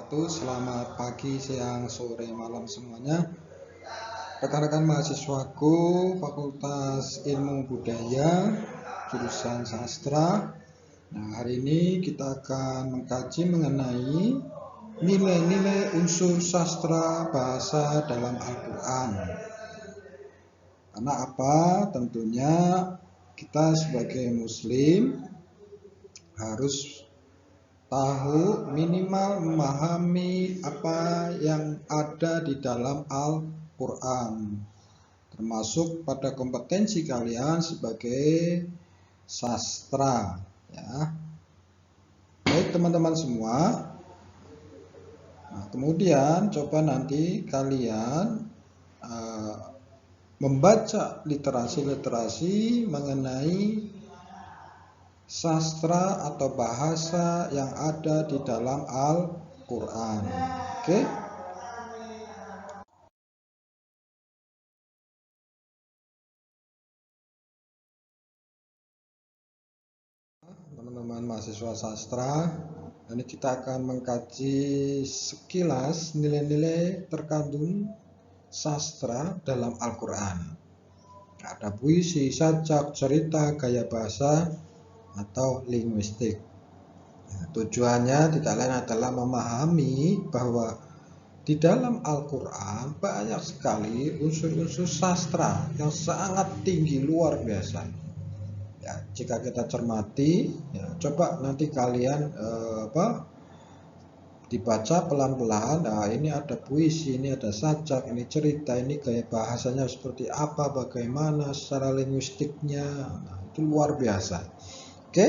wabarakatuh. Selamat pagi, siang, sore, malam semuanya. Rekan-rekan mahasiswaku Fakultas Ilmu Budaya jurusan Sastra. Nah, hari ini kita akan mengkaji mengenai nilai-nilai unsur sastra bahasa dalam Al-Quran. Karena apa? Tentunya kita sebagai muslim harus tahu, minimal memahami apa yang ada di dalam Al-Quran, termasuk pada kompetensi kalian sebagai sastra, ya. Baik teman-teman semua. Nah, kemudian coba nanti kalian membaca literasi-literasi mengenai sastra atau bahasa yang ada di dalam Al-Quran. Oke? Teman-teman mahasiswa sastra, ini kita akan mengkaji sekilas nilai-nilai terkandung sastra dalam Al-Quran. Ada puisi, sajak, cerita, gaya bahasa, atau linguistik. Nah, tujuannya tidak lain adalah memahami bahwa di dalam Al-Quran banyak sekali unsur-unsur sastra yang sangat tinggi, luar biasa. Ya, jika kita cermati, ya, coba nanti kalian dibaca pelan-pelan. Nah, ini ada puisi, ini ada sajak, ini cerita, ini gaya bahasanya seperti apa, bagaimana secara linguistiknya. Nah, itu luar biasa. Oke?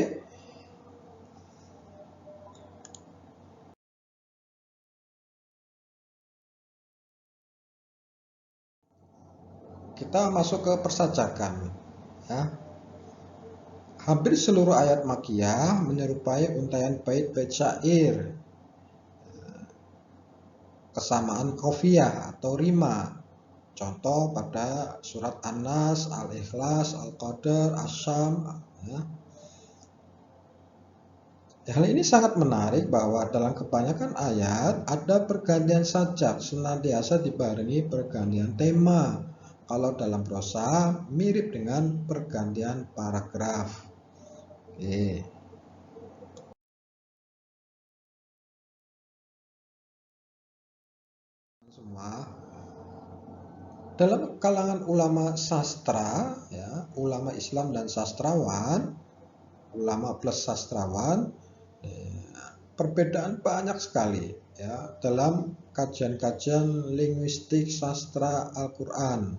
Kita masuk ke persajakan, ya. Hampir seluruh ayat Makkiyah menyerupai untaian bait-bait syair, kesamaan qafiyah atau rima. Contoh pada surat An-Nas, Al-Ikhlas, Al-Qadr, Asy-Syam, ya. Hal ini sangat menarik bahwa dalam kebanyakan ayat ada pergantian sajak senantiasa dibarengi pergantian tema. Kalau dalam prosa mirip dengan pergantian paragraf. Oke. Semua dalam kalangan ulama sastra, ya, ulama Islam dan sastrawan, ulama plus sastrawan, perbedaan banyak sekali, ya, dalam kajian-kajian linguistik sastra Al-Quran,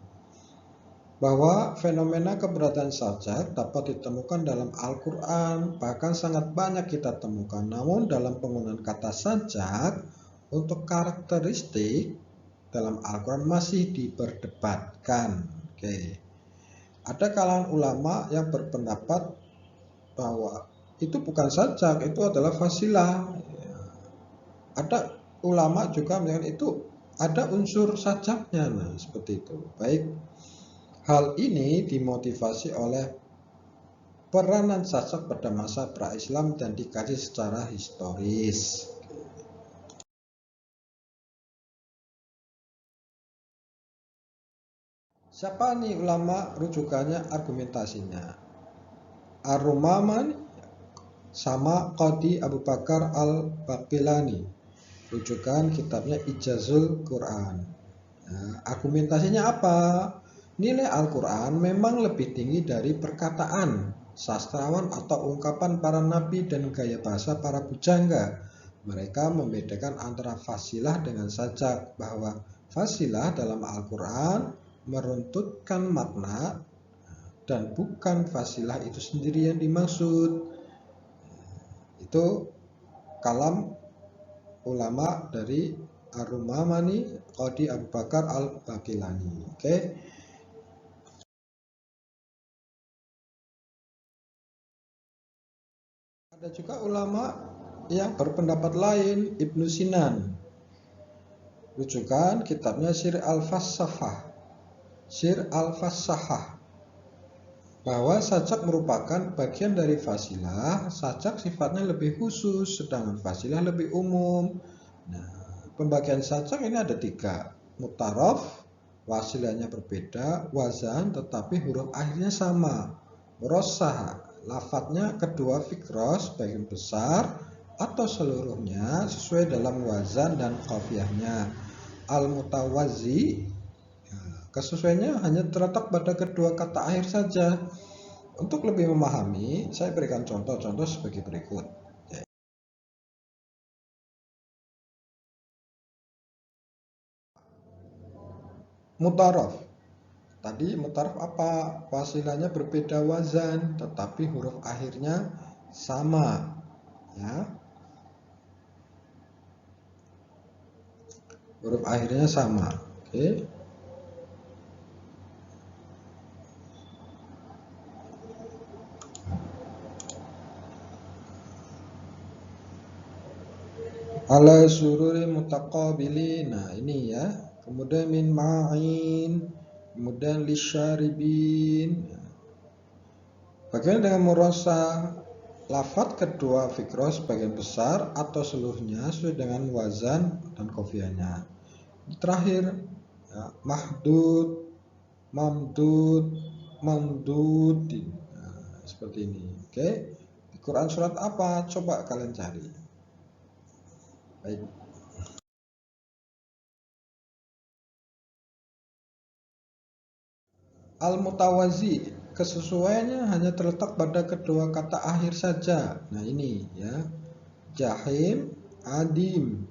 bahwa fenomena keberadaan sajak dapat ditemukan dalam Al-Quran, bahkan sangat banyak kita temukan. Namun dalam penggunaan kata sajak untuk karakteristik dalam Al-Quran masih diperdebatkan. Oke. Ada kalangan ulama yang berpendapat bahwa itu bukan sajak, itu adalah fasilah. Ada ulama juga yang itu ada unsur sajaknya, nah seperti itu. Baik, hal ini dimotivasi oleh peranan sajak pada masa pra-Islam dan dikaji secara historis. Siapa nih ulama rujukannya, argumentasinya? Ar-Rumaman sama Qadi Abu Bakar Al-Baqilani. Rujukan kitabnya Ijazul Quran. Nah, argumentasinya apa? Nilai Al-Quran memang lebih tinggi dari perkataan sastrawan atau ungkapan para nabi dan gaya bahasa para pujangga. Mereka membedakan antara fasilah dengan sajak, bahwa fasilah dalam Al-Quran meruntutkan makna dan bukan fasilah itu sendiri yang dimaksud. Itu kalam ulama dari Ar-Rumamani, Qadi Abu Bakar Al-Baqilani. Oke. Ada juga ulama yang berpendapat lain, Ibnu Sinan. Rujukan kitabnya Sir Al-Fassahah. Sir Al-Fassahah. Bahwa sajak merupakan bagian dari fasilah. Sajak sifatnya lebih khusus, sedangkan fasilah lebih umum. Nah, pembagian sajak ini ada 3. Mutaraf, wasilahnya berbeda, wazan tetapi huruf akhirnya sama. Murosah, lafadznya kedua fikros bagian besar atau seluruhnya sesuai dalam wazan dan qafiyahnya. Al-mutawazzi, kesesuaiannya hanya terletak pada kedua kata akhir saja. Untuk lebih memahami, saya berikan contoh-contoh sebagai berikut. Mutaraf. Tadi mutaraf apa? Wasilahnya berbeda wazan, tetapi huruf akhirnya sama. Ya. Huruf akhirnya sama. Oke. Ala sururi mutaqabili. Nah, ini ya. Kemudian min ma'in, kemudian lisyaribin. Bagaimana dengan murasa? Lafadz kedua fikros sebagian besar atau seluruhnya sesuai dengan wazan dan qafiyahnya. Terakhir, ya, mahdud, mamdud, mamdud. Nah, seperti ini. Oke. Di Quran surat apa? Coba kalian cari. Baik. Al-mutawazi, kesesuaiannya hanya terletak pada kedua kata akhir saja. Nah, ini ya. Jahim, adim.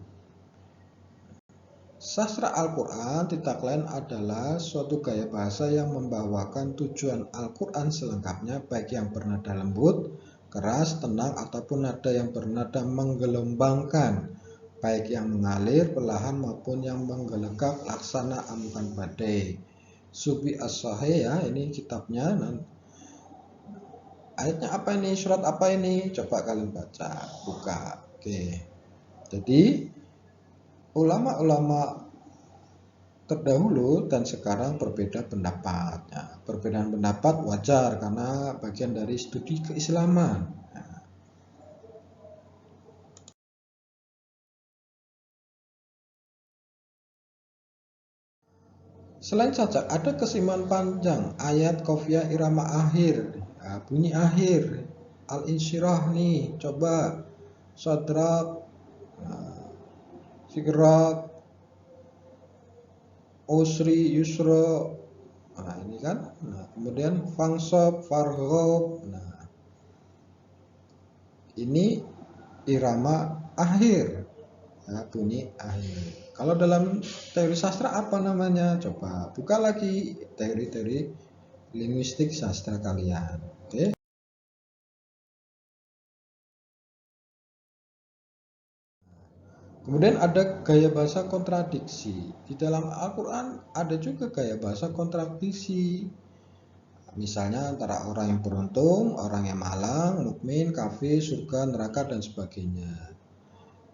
Sastra Al-Quran tidak lain adalah suatu gaya bahasa yang membawakan tujuan Al-Quran selengkapnya, baik yang bernada lembut, keras, tenang, ataupun nada yang bernada menggelombangkan, baik yang mengalir perlahan maupun yang menggelegak laksana amukan badai. Subi As-Sahih, ya, ini kitabnya. Ayatnya apa ini? Surat apa ini? Coba kalian baca, buka. Oke. Jadi ulama-ulama terdahulu dan sekarang berbeda pendapat. Ya, perbedaan pendapat wajar karena bagian dari studi keislaman. Selain sajak, ada keseimbangan panjang, ayat, qafiyah, irama akhir, ya, bunyi akhir, al-insyirah nih, coba sadrak, sigrak, usri, yusro. Nah, ini kan. Nah, kemudian fangsob, farhob. Nah, ini irama akhir, ya, bunyi akhir. Kalau dalam teori sastra apa namanya? Coba buka lagi teori-teori linguistik sastra kalian. Oke. Kemudian ada gaya bahasa kontradiksi. Di dalam Al-Quran ada juga gaya bahasa kontradiksi. Misalnya antara orang yang beruntung, orang yang malang, mukmin, kafir, surga, neraka, dan sebagainya.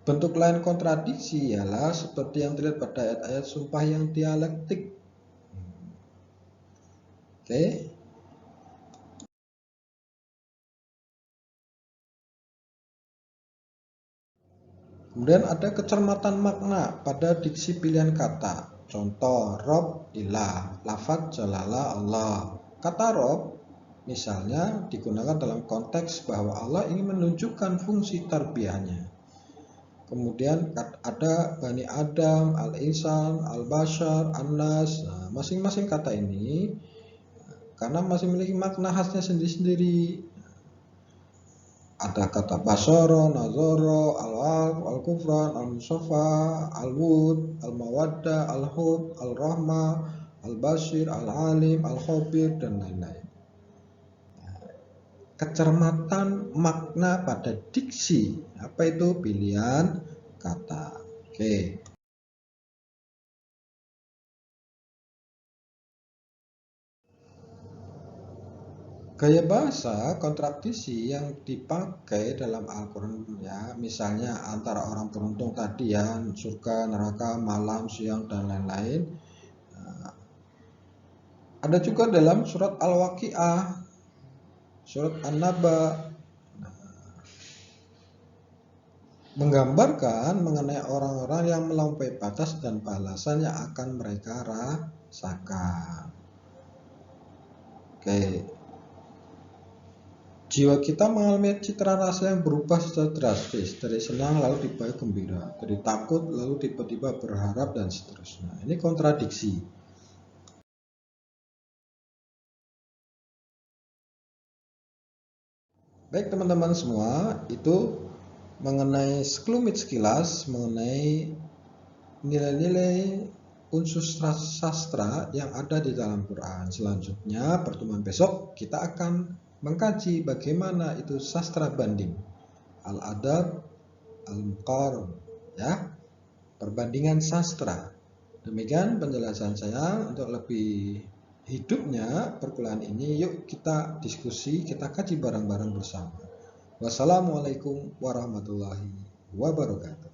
Bentuk lain kontradiksi ialah seperti yang terlihat pada ayat-ayat sumpah yang dialektik. Oke. Kemudian ada kecermatan makna pada diksi pilihan kata. Contoh, Rob ilah, lafadz jalala Allah. Kata Rob misalnya digunakan dalam konteks bahwa Allah ingin menunjukkan fungsi tarbiyahnya. Kemudian ada Bani Adam, Al-Insan, Al-Bashar, An-Nas. Nah, masing-masing kata ini karena masih memiliki makna khasnya sendiri-sendiri. Ada kata basoro, nazoro, al-alf, al-kufran, al-musafa, al-wud, al-mawadda, al-hub, al-rahmah, al-basir, al-alim, al-khobir, dan lain-lain. Kecermatan makna pada diksi. Apa itu? Pilihan kata. Oke. Gaya bahasa kontradiksi yang dipakai dalam Al-Quran, ya, misalnya antara orang beruntung tadi, ya, surga, neraka, malam, siang, dan lain-lain. Ada juga dalam surat Al-Waqi'ah, surat An-Naba. menggambarkan mengenai orang-orang yang melampaui batas dan balasan yang akan mereka rasakan. Oke. Jiwa kita mengalami citra rasa yang berubah secara drastis, dari senang lalu tiba-tiba gembira, dari takut lalu tiba-tiba berharap, dan seterusnya. Ini kontradiksi. Baik teman-teman semua, itu mengenai sekelumit sekilas mengenai nilai-nilai unsur sastra yang ada di dalam Quran. Selanjutnya pertemuan besok kita akan mengkaji bagaimana itu sastra banding, al-adab, al-muqaran, ya, perbandingan sastra. Demikian penjelasan saya. Untuk lebih hidupnya perkuliahan ini, yuk kita diskusi, kita kaji bareng-bareng bersama. Wassalamualaikum warahmatullahi wabarakatuh.